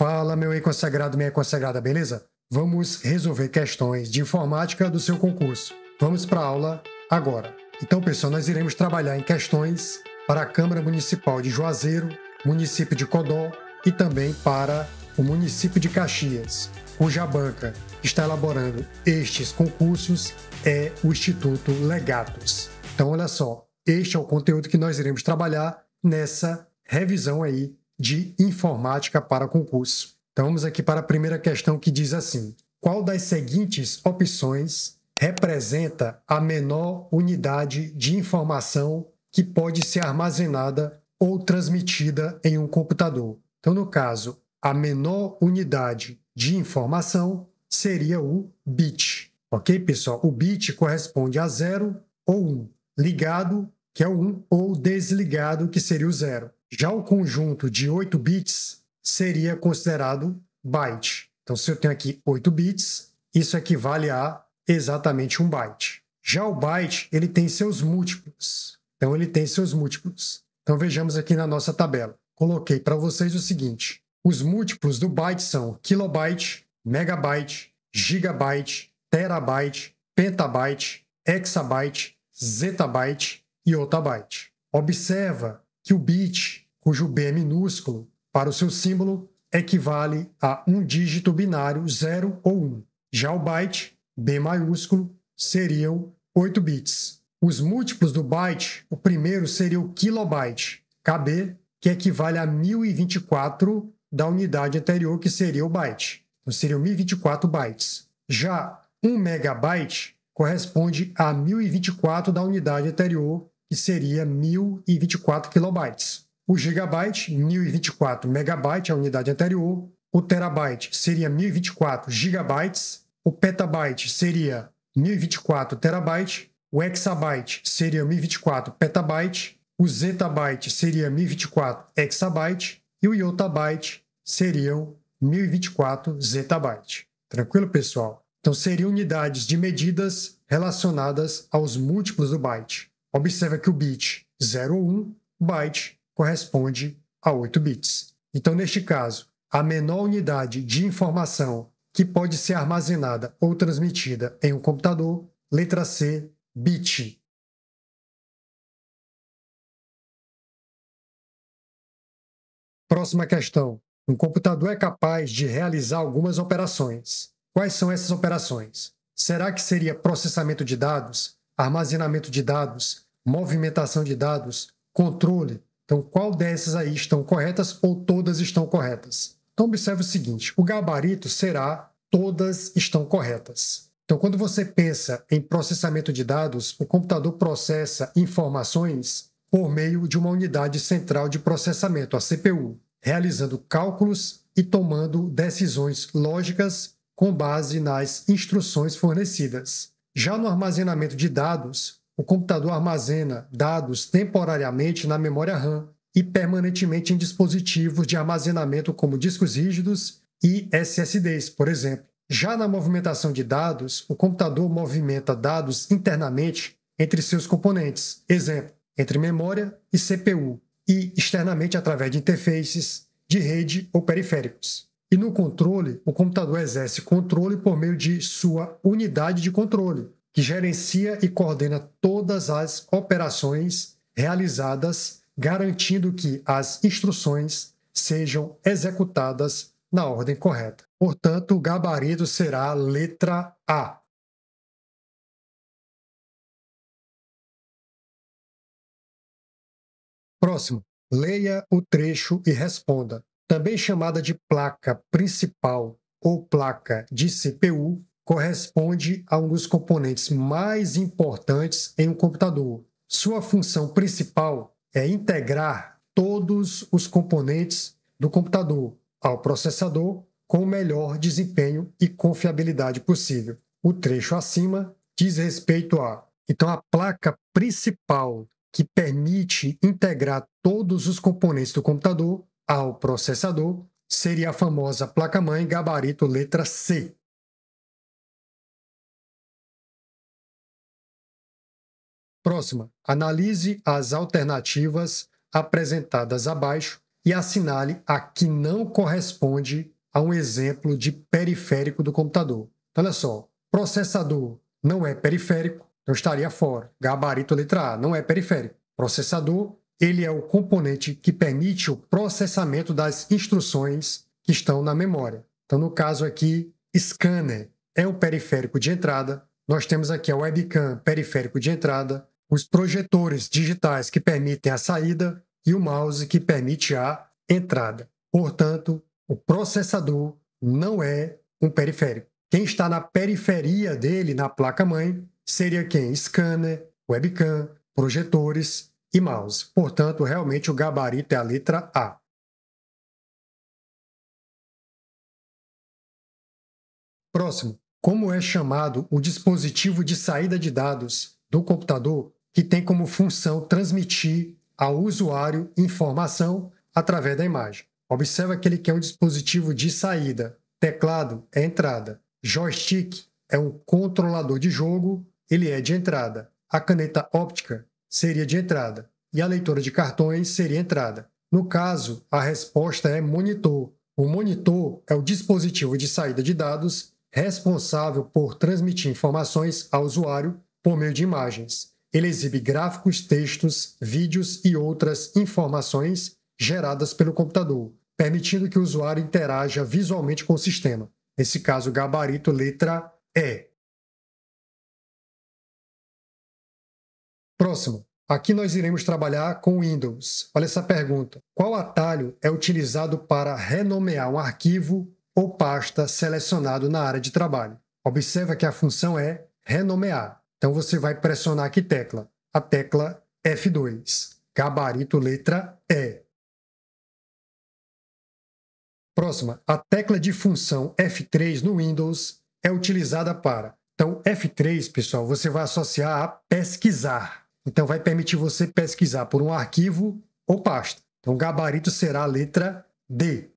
Fala, meu consagrado, minha consagrada, beleza? Vamos resolver questões de informática do seu concurso. Vamos para a aula agora. Então, pessoal, nós iremos trabalhar em questões para a Câmara Municipal de Juazeiro, município de Codó e também para o município de Caxias, cuja banca está elaborando estes concursos é o Instituto Legatus. Então, olha só, este é o conteúdo que nós iremos trabalhar nessa revisão aí de informática para concurso. Então vamos aqui para a primeira questão que diz assim: qual das seguintes opções representa a menor unidade de informação que pode ser armazenada ou transmitida em um computador? Então, no caso, a menor unidade de informação seria o bit. Ok, pessoal? O bit corresponde a 0 ou 1. Ligado, que é o 1, ou desligado, que seria o 0. Já o conjunto de 8 bits seria considerado byte. Então, se eu tenho aqui 8 bits, isso equivale a exatamente 1 byte. Já o byte, ele tem seus múltiplos. Então, ele tem seus múltiplos. Então, vejamos aqui na nossa tabela. Coloquei para vocês o seguinte: os múltiplos do byte são kilobyte, megabyte, gigabyte, terabyte, petabyte, hexabyte, zettabyte e otabyte. Observa que o bit, cujo B é minúsculo, para o seu símbolo, equivale a um dígito binário 0 ou 1. Já o byte, B maiúsculo, seriam 8 bits. Os múltiplos do byte, o primeiro seria o kilobyte, KB, que equivale a 1024 da unidade anterior, que seria o byte. Então, seriam 1024 bytes. Já 1 megabyte corresponde a 1024 da unidade anterior, que seria 1024 kilobytes. O gigabyte, 1024 megabyte, a unidade anterior. O terabyte seria 1024 gigabytes. O petabyte seria 1024 terabyte. O hexabyte seria 1024 petabyte. O zettabyte seria 1024 hexabyte. E o yottabyte seriam 1024 zettabyte. Tranquilo, pessoal? Então, seriam unidades de medidas relacionadas aos múltiplos do byte. Observa que o bit 0 ou 1, byte, corresponde a 8 bits. Então, neste caso, a menor unidade de informação que pode ser armazenada ou transmitida em um computador, letra C, bit. Próxima questão. Um computador é capaz de realizar algumas operações. Quais são essas operações? Será que seria processamento de dados, armazenamento de dados, movimentação de dados, controle? Então, qual dessas aí estão corretas ou todas estão corretas? Então, observe o seguinte: o gabarito será todas estão corretas. Então, quando você pensa em processamento de dados, o computador processa informações por meio de uma unidade central de processamento, a CPU, realizando cálculos e tomando decisões lógicas com base nas instruções fornecidas. Já no armazenamento de dados, o computador armazena dados temporariamente na memória RAM e permanentemente em dispositivos de armazenamento como discos rígidos e SSDs, por exemplo. Já na movimentação de dados, o computador movimenta dados internamente entre seus componentes, exemplo, entre memória e CPU, e externamente através de interfaces de rede ou periféricos. E no controle, o computador exerce controle por meio de sua unidade de controle, que gerencia e coordena todas as operações realizadas, garantindo que as instruções sejam executadas na ordem correta. Portanto, o gabarito será a letra A. Próximo. Leia o trecho e responda. Também chamada de placa principal ou placa de CPU, corresponde a um dos componentes mais importantes em um computador. Sua função principal é integrar todos os componentes do computador ao processador com o melhor desempenho e confiabilidade possível. O trecho acima diz respeito a... Então, a placa principal que permite integrar todos os componentes do computador ao processador seria a famosa placa-mãe, gabarito letra C. Próxima. Analise as alternativas apresentadas abaixo e assinale a que não corresponde a um exemplo de periférico do computador. Então, olha só, processador não é periférico, então estaria fora. Gabarito letra A não é periférico. Processador, ele é o componente que permite o processamento das instruções que estão na memória. Então, no caso aqui, scanner é o periférico de entrada. Nós temos aqui a webcam, periférico de entrada, os projetores digitais que permitem a saída e o mouse que permite a entrada. Portanto, o processador não é um periférico. Quem está na periferia dele, na placa-mãe, seria quem? Scanner, webcam, projetores e mouse. Portanto, realmente o gabarito é a letra A. Próximo. Como é chamado o dispositivo de saída de dados do computador que tem como função transmitir ao usuário informação através da imagem? Observa que ele quer um dispositivo de saída. Teclado é entrada. Joystick é um controlador de jogo, ele é de entrada. A caneta óptica seria de entrada. E a leitora de cartões seria entrada. No caso, a resposta é monitor. O monitor é o dispositivo de saída de dados responsável por transmitir informações ao usuário por meio de imagens. Ele exibe gráficos, textos, vídeos e outras informações geradas pelo computador, permitindo que o usuário interaja visualmente com o sistema. Nesse caso, gabarito letra E. Próximo. Aqui nós iremos trabalhar com Windows. Olha essa pergunta. Qual atalho é utilizado para renomear um arquivo ou pasta selecionado na área de trabalho? Observa que a função é renomear. Então você vai pressionar que tecla? A tecla F2. Gabarito letra E. Próxima. A tecla de função F3 no Windows é utilizada para... Então, F3, pessoal, você vai associar a pesquisar. Então, vai permitir você pesquisar por um arquivo ou pasta. Então, o gabarito será a letra D.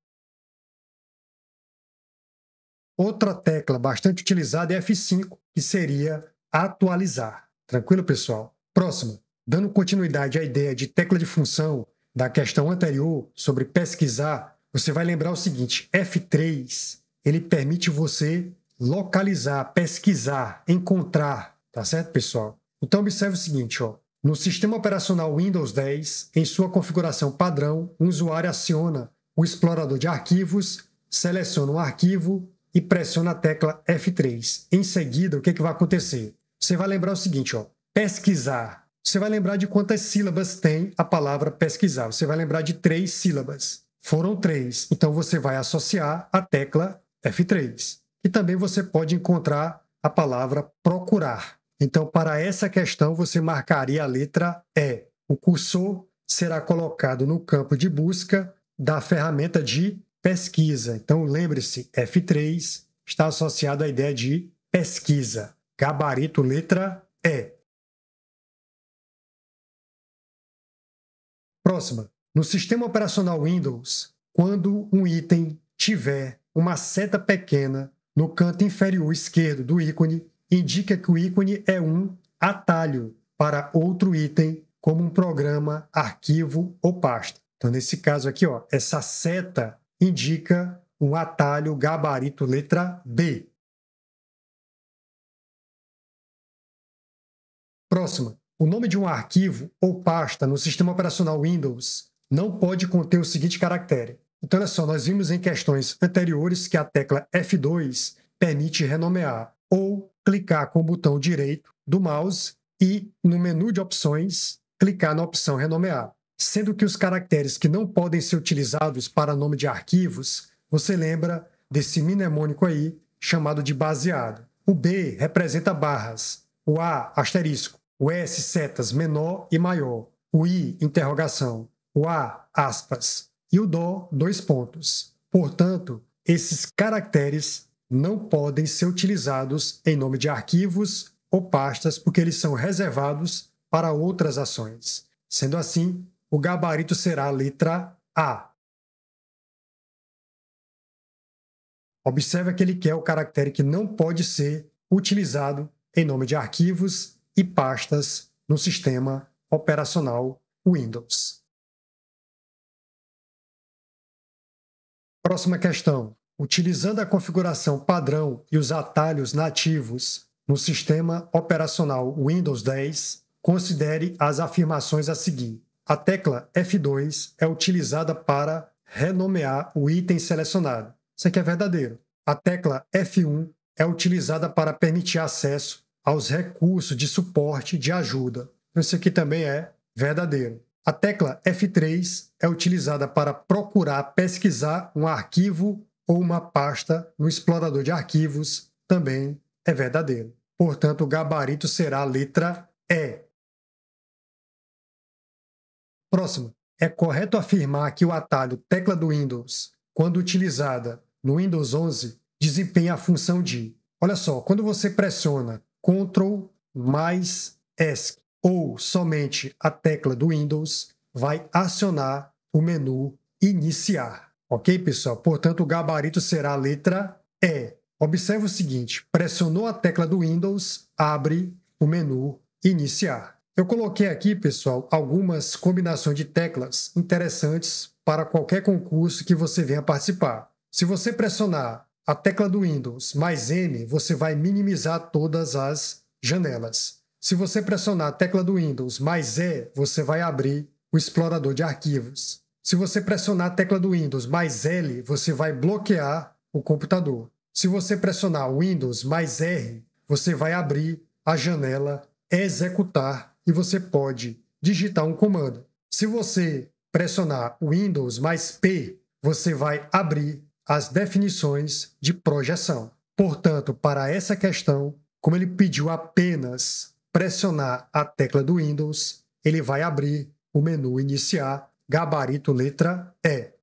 Outra tecla bastante utilizada é F5, que seria atualizar. Tranquilo, pessoal? Próximo. Dando continuidade à ideia de tecla de função da questão anterior sobre pesquisar, você vai lembrar o seguinte, F3, ele permite você localizar, pesquisar, encontrar, tá certo, pessoal? Então, observe o seguinte, ó. No sistema operacional Windows 10, em sua configuração padrão, o usuário aciona o explorador de arquivos, seleciona um arquivo e pressiona a tecla F3. Em seguida, o que vai acontecer? Você vai lembrar o seguinte, ó, pesquisar. Você vai lembrar de quantas sílabas tem a palavra pesquisar. Você vai lembrar de 3 sílabas. Foram 3. Então, você vai associar a tecla F3. E também você pode encontrar a palavra procurar. Então, para essa questão, você marcaria a letra E. O cursor será colocado no campo de busca da ferramenta de pesquisa. Então, lembre-se, F3 está associado à ideia de pesquisa. Gabarito letra E. Próxima. No sistema operacional Windows, quando um item tiver uma seta pequena no canto inferior esquerdo do ícone, indica que o ícone é um atalho para outro item, como um programa, arquivo ou pasta. Então, nesse caso aqui, ó, essa seta indica um atalho gabarito letra B. Próxima. O nome de um arquivo ou pasta no sistema operacional Windows não pode conter o seguinte caractere. Então, olha só, nós vimos em questões anteriores que a tecla F2 permite renomear ou clicar com o botão direito do mouse e, no menu de opções, clicar na opção renomear. Sendo que os caracteres que não podem ser utilizados para nome de arquivos, você lembra desse mnemônico aí, chamado de baseado. O B representa barras, o A, asterisco, o S, setas, menor e maior, o I, interrogação, o A, aspas, e o Dó, 2 pontos. Portanto, esses caracteres não podem ser utilizados em nome de arquivos ou pastas porque eles são reservados para outras ações. Sendo assim, o gabarito será a letra A. Observe que ele quer o caractere que não pode ser utilizado em nome de arquivos e pastas no sistema operacional Windows. Próxima questão. Utilizando a configuração padrão e os atalhos nativos no sistema operacional Windows 10, considere as afirmações a seguir. A tecla F2 é utilizada para renomear o item selecionado. Isso aqui é verdadeiro. A tecla F1 é utilizada para permitir acesso aos recursos de suporte de ajuda. Isso aqui também é verdadeiro. A tecla F3 é utilizada para procurar pesquisar um arquivo ou uma pasta no explorador de arquivos. Também é verdadeiro. Portanto, o gabarito será a letra E. Próximo. É correto afirmar que o atalho tecla do Windows, quando utilizada no Windows 11, desempenha a função de... Olha só, quando você pressiona Ctrl mais ESC ou somente a tecla do Windows, vai acionar o menu Iniciar. Ok, pessoal? Portanto, o gabarito será a letra E. Observe o seguinte, pressionou a tecla do Windows, abre o menu Iniciar. Eu coloquei aqui, pessoal, algumas combinações de teclas interessantes para qualquer concurso que você venha participar. Se você pressionar a tecla do Windows mais M, você vai minimizar todas as janelas. Se você pressionar a tecla do Windows mais E, você vai abrir o explorador de arquivos. Se você pressionar a tecla do Windows mais L, você vai bloquear o computador. Se você pressionar o Windows mais R, você vai abrir a janela Executar e você pode digitar um comando. Se você pressionar o Windows mais P, você vai abrir as definições de projeção. Portanto, para essa questão, como ele pediu apenas pressionar a tecla do Windows, ele vai abrir o menu Iniciar, gabarito letra E.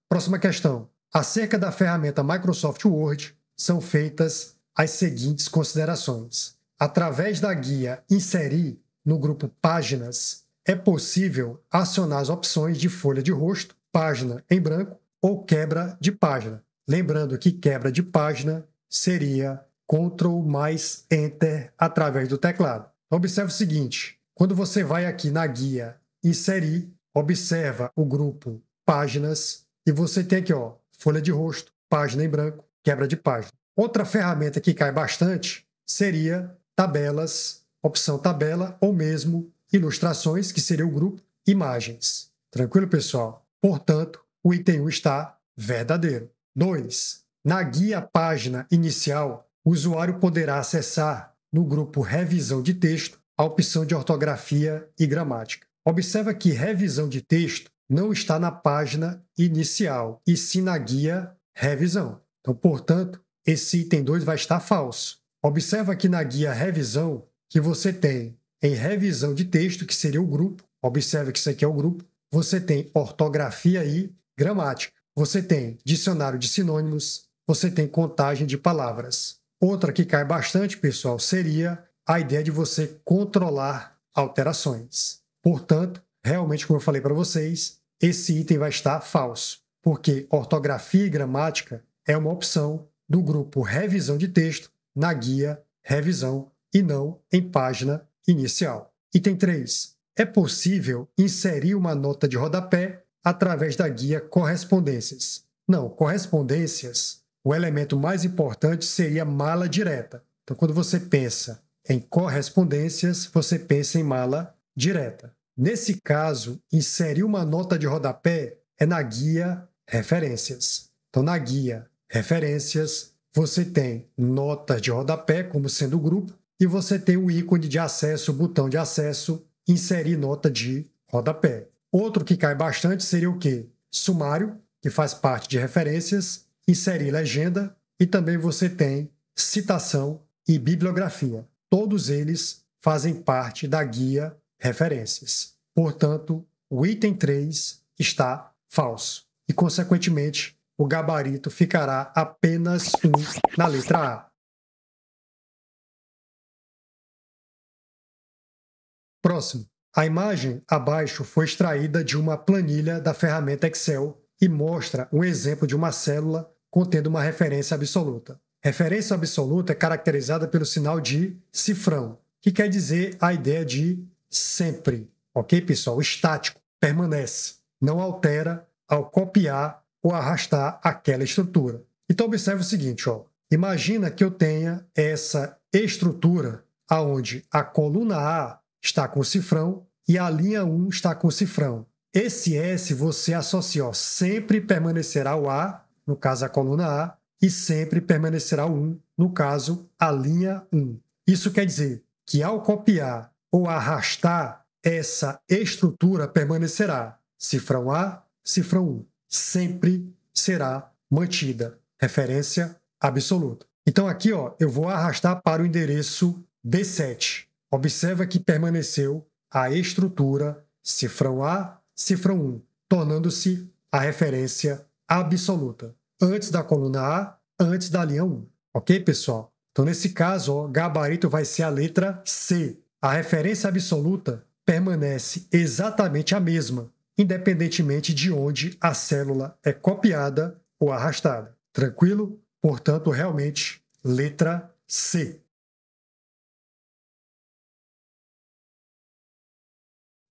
Próxima questão. Acerca da ferramenta Microsoft Word, são feitas as seguintes considerações. Através da guia Inserir, no grupo Páginas, é possível acionar as opções de folha de rosto, página em branco ou quebra de página. Lembrando que quebra de página seria Ctrl mais Enter através do teclado. Observe o seguinte, quando você vai aqui na guia Inserir, observa o grupo Páginas e você tem aqui, ó, folha de rosto, página em branco, quebra de página. Outra ferramenta que cai bastante seria tabelas, opção tabela ou mesmo ilustrações, que seria o grupo imagens. Tranquilo, pessoal? Portanto, o item 1 está verdadeiro. 2. Na guia página inicial, o usuário poderá acessar no grupo revisão de texto a opção de ortografia e gramática. Observa que revisão de texto não está na página inicial, e sim na guia revisão. Então, portanto, esse item 2 vai estar falso. Observa aqui na guia revisão que você tem em revisão de texto, que seria o grupo. Observe que isso aqui é o grupo. Você tem ortografia e gramática. Você tem dicionário de sinônimos. Você tem contagem de palavras. Outra que cai bastante, pessoal, seria a ideia de você controlar alterações. Portanto, realmente, como eu falei para vocês, esse item vai estar falso, porque ortografia e gramática é uma opção do grupo revisão de texto na guia revisão e não em página inicial. Item 3. É possível inserir uma nota de rodapé através da guia correspondências. Não, correspondências, o elemento mais importante seria mala direta. Então, quando você pensa em correspondências, você pensa em mala direta. Nesse caso, inserir uma nota de rodapé é na guia referências. Então, na guia referências, você tem notas de rodapé como sendo o grupo e você tem o ícone de acesso, o botão de acesso, inserir nota de rodapé. Outro que cai bastante seria o quê? Sumário, que faz parte de referências, inserir legenda e também você tem citação e bibliografia. Todos eles fazem parte da guia referências. Portanto, o item 3 está falso e, consequentemente, o gabarito ficará apenas 1 na letra A. Próximo. A imagem abaixo foi extraída de uma planilha da ferramenta Excel e mostra um exemplo de uma célula contendo uma referência absoluta. Referência absoluta é caracterizada pelo sinal de cifrão, que quer dizer a ideia de sempre. Ok, pessoal? Estático. permanece, não altera ao copiar ou arrastar aquela estrutura. Então observe o seguinte, ó. Imagina que eu tenha essa estrutura aonde a coluna A está com o cifrão e a linha 1 está com o cifrão. Esse S você associa, ó, sempre permanecerá o A, no caso a coluna A, e sempre permanecerá o 1, no caso a linha 1. Isso quer dizer que ao copiar ou arrastar, essa estrutura permanecerá. Cifrão A, cifrão 1. Sempre será mantida. Referência absoluta. Então aqui, ó, eu vou arrastar para o endereço B7. Observa que permaneceu a estrutura cifrão A, cifrão 1, tornando-se a referência absoluta. Antes da coluna A, antes da linha 1. Ok, pessoal? Então, nesse caso, o gabarito vai ser a letra C. A referência absoluta permanece exatamente a mesma, independentemente de onde a célula é copiada ou arrastada. Tranquilo? Portanto, realmente, letra C.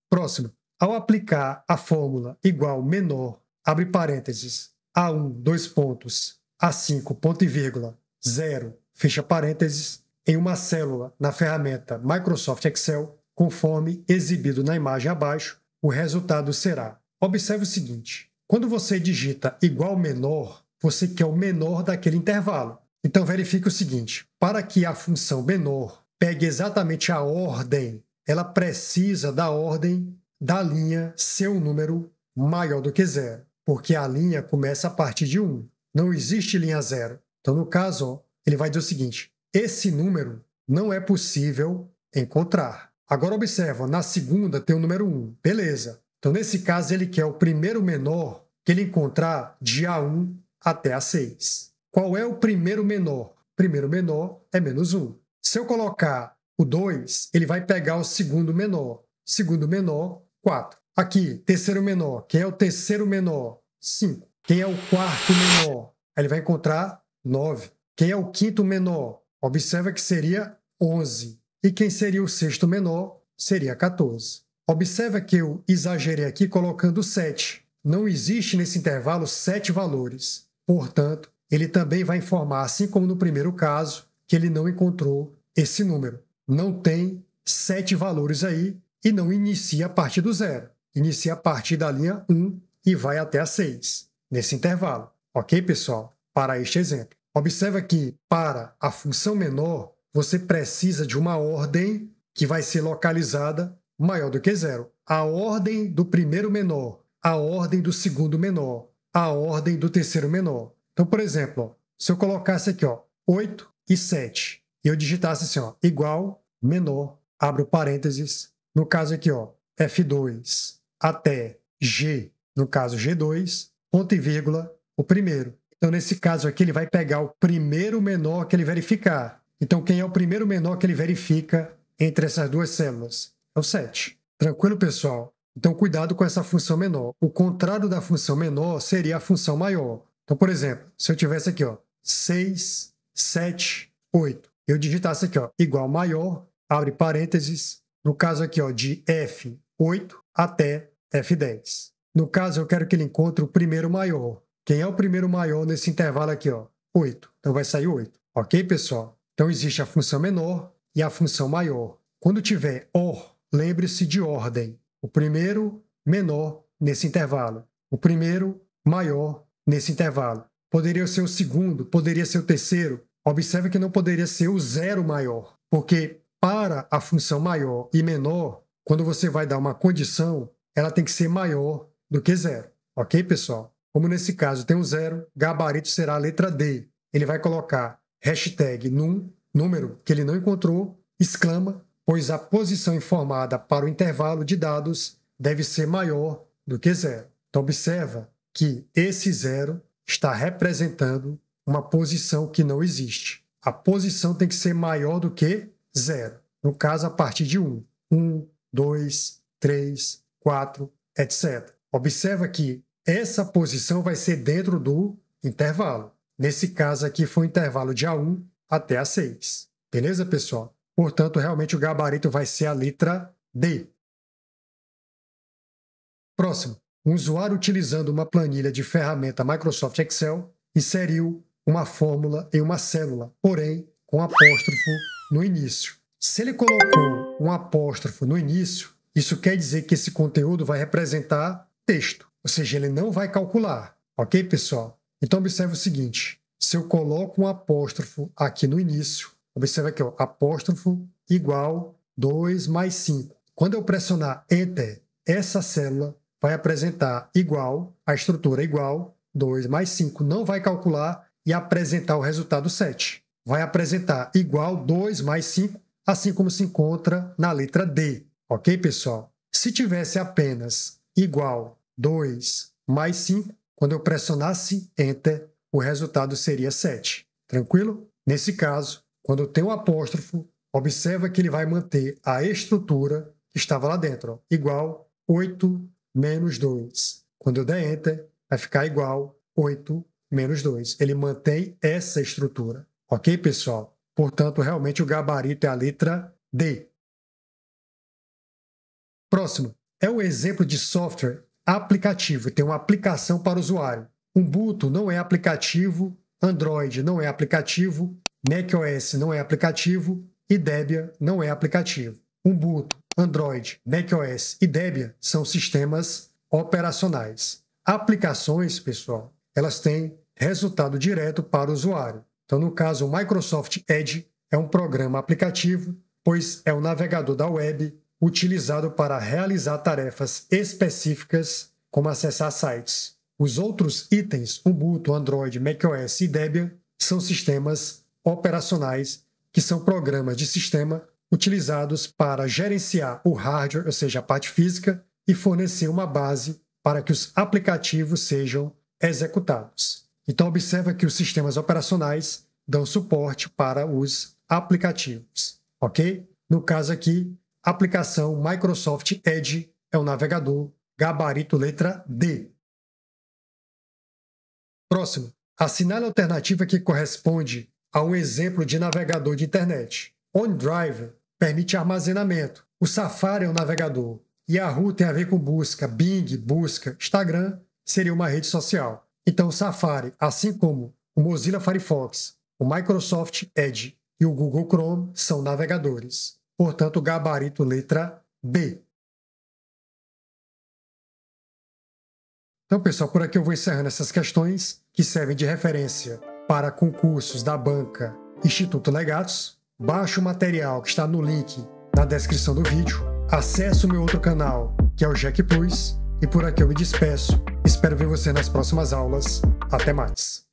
Próximo. Ao aplicar a fórmula igual menor, abre parênteses, A1, dois pontos, A5, ponto e vírgula, 0, fecha parênteses, em uma célula na ferramenta Microsoft Excel, conforme exibido na imagem abaixo, o resultado será. Observe o seguinte, quando você digita igual menor, você quer o menor daquele intervalo. Então verifique o seguinte, para que a função menor pegue exatamente a ordem, ela precisa da ordem da linha ser um número maior do que 0, porque a linha começa a partir de 1. Não existe linha 0. Então, no caso, ó, ele vai dizer o seguinte, esse número não é possível encontrar. Agora, observa, na segunda tem o número 1. Beleza. Então, nesse caso, ele quer o primeiro menor que ele encontrar de A1 até A6. Qual é o primeiro menor? O primeiro menor é menos 1. Se eu colocar o 2, ele vai pegar o segundo menor. Segundo menor, 4. Aqui, terceiro menor. Quem é o terceiro menor? 5. Quem é o quarto menor? Ele vai encontrar 9. Quem é o quinto menor? Observa que seria 11. E quem seria o sexto menor? Seria 14. Observa que eu exagerei aqui colocando 7. Não existe nesse intervalo 7 valores. Portanto, ele também vai informar, assim como no primeiro caso, que ele não encontrou esse número. Não tem 7 valores aí e não inicia a partir do 0. Inicia a partir da linha 1 e vai até a 6, nesse intervalo. Ok, pessoal? Para este exemplo. Observa que, para a função menor, você precisa de uma ordem que vai ser localizada maior do que 0. A ordem do primeiro menor, a ordem do segundo menor, a ordem do terceiro menor. Então, por exemplo, ó, se eu colocasse aqui, ó, 8 e 7, e eu digitasse assim, ó, igual, menor, abro parênteses, no caso aqui, ó, F2 até G, no caso G2, ponto e vírgula, o primeiro. Então, nesse caso aqui, ele vai pegar o primeiro menor que ele verificar. Então, quem é o primeiro menor que ele verifica entre essas duas células? É o 7. Tranquilo, pessoal? Então, cuidado com essa função menor. O contrário da função menor seria a função maior. Então, por exemplo, se eu tivesse aqui, ó, 6, 7, 8, eu digitasse aqui, ó, igual maior, abre parênteses, no caso aqui, ó, de F8 até F10. No caso, eu quero que ele encontre o primeiro maior. Quem é o primeiro maior nesse intervalo aqui, ó? 8. Então, vai sair 8. Ok, pessoal? Então, existe a função menor e a função maior. Quando tiver OR, lembre-se de ordem. O primeiro menor nesse intervalo. O primeiro maior nesse intervalo. Poderia ser o segundo, poderia ser o terceiro. Observe que não poderia ser o 0 maior, porque para a função maior e menor, quando você vai dar uma condição, ela tem que ser maior do que 0. Ok, pessoal? Como nesse caso tem um 0, gabarito será a letra D. Ele vai colocar hashtag num, número que ele não encontrou, exclama, pois a posição informada para o intervalo de dados deve ser maior do que 0. Então, observa que esse 0 está representando uma posição que não existe. A posição tem que ser maior do que 0. No caso, a partir de 1. 1, 2, 3, 4, etc. Observa que essa posição vai ser dentro do intervalo. Nesse caso aqui foi o intervalo de A1 até A6. Beleza, pessoal? Portanto, realmente o gabarito vai ser a letra D. Próximo. Um usuário utilizando uma planilha de ferramenta Microsoft Excel inseriu uma fórmula em uma célula, porém com apóstrofo no início. Se ele colocou um apóstrofo no início, isso quer dizer que esse conteúdo vai representar texto, ou seja, ele não vai calcular. Ok, pessoal? Então observe o seguinte, se eu coloco um apóstrofo aqui no início, observe aqui, ó, apóstrofo igual 2 mais 5. Quando eu pressionar Enter, essa célula vai apresentar igual, a estrutura igual, 2 mais 5. Não vai calcular e apresentar o resultado 7. Vai apresentar igual 2 mais 5, assim como se encontra na letra D. Ok, pessoal? Se tivesse apenas igual 2 mais 5, quando eu pressionasse Enter, o resultado seria 7. Tranquilo? Nesse caso, quando tem um apóstrofo, observa que ele vai manter a estrutura que estava lá dentro, ó, igual 8 menos 2. Quando eu der Enter, vai ficar igual 8 menos 2. Ele mantém essa estrutura. Ok, pessoal? Portanto, realmente o gabarito é a letra D. Próximo. É um exemplo de software aplicativo. Tem uma aplicação para o usuário. Ubuntu não é aplicativo, Android não é aplicativo, macOS não é aplicativo e Debian não é aplicativo. Ubuntu, Android, macOS e Debian são sistemas operacionais. Aplicações, pessoal, elas têm resultado direto para o usuário. Então, no caso, o Microsoft Edge é um programa aplicativo, pois é um navegador da web utilizado para realizar tarefas específicas, como acessar sites. Os outros itens, Ubuntu, Android, macOS e Debian, são sistemas operacionais, que são programas de sistema utilizados para gerenciar o hardware, ou seja, a parte física, e fornecer uma base para que os aplicativos sejam executados. Então, observa que os sistemas operacionais dão suporte para os aplicativos, ok? No caso aqui, a aplicação Microsoft Edge é um navegador, gabarito letra D. Próximo. Assinale a alternativa que corresponde a um exemplo de navegador de internet. OneDrive permite armazenamento. O Safari é um navegador. Yahoo tem a ver com busca. Bing, busca. Instagram seria uma rede social. Então, o Safari, assim como o Mozilla Firefox, o Microsoft Edge e o Google Chrome são navegadores. Portanto, gabarito letra B. Então, pessoal, por aqui eu vou encerrando essas questões que servem de referência para concursos da banca Instituto Legatos. Baixe o material que está no link na descrição do vídeo. Acesse o meu outro canal, que é o GEC Plus. E por aqui eu me despeço. Espero ver você nas próximas aulas. Até mais!